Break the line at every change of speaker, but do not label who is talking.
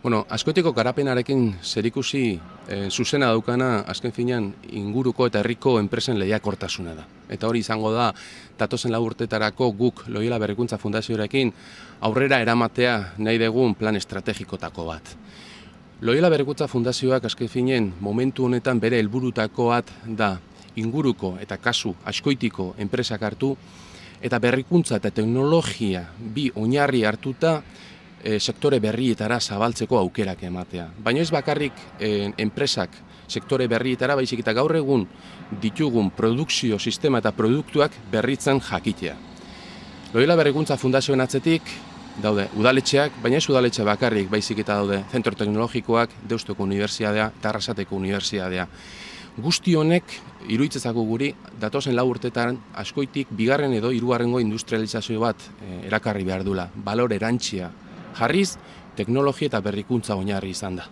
Azkoitiko garapenarekin zerikusi zuzena daukana azken finean inguruko eta herriko enpresen lehiakortasuna da. Eta hori izango da, datozen 4 urtetarako guk Loiola Berrikuntza Fundazioarekin aurrera eramatea nahi dugun plan estrategikotako bat. Loiola Berrikuntza Fundazioak azken finean momentu honetan bere helburutako bat da inguruko eta kasu Azkoitiko enpresak hartu eta berrikuntza eta teknologia bi oinarri hartuta sektore berrietara zabaltzeko aukerak ematea. Baina ez bakarrik enpresak sektore berrietara, baizik eta gaur egun ditugun produkzio sistema eta produktuak berritzen jakitea. Loiola Berrikuntza Fundazioen atzetik daude udaletxeak, baina ez udaletxe bakarrik, baizik eta daude zentro teknologikoak, Deustoko Unibertsitatea eta Arrasateko Unibertsitatea. Guzti honek, iruditzen guri, datozen 4 urtetan Azkoitik bigarren edo hirugarrengo industrializazio bat erakarri behar dula. Balore erantsia jarriz, teknologia eta berrikuntza oinarri izan da.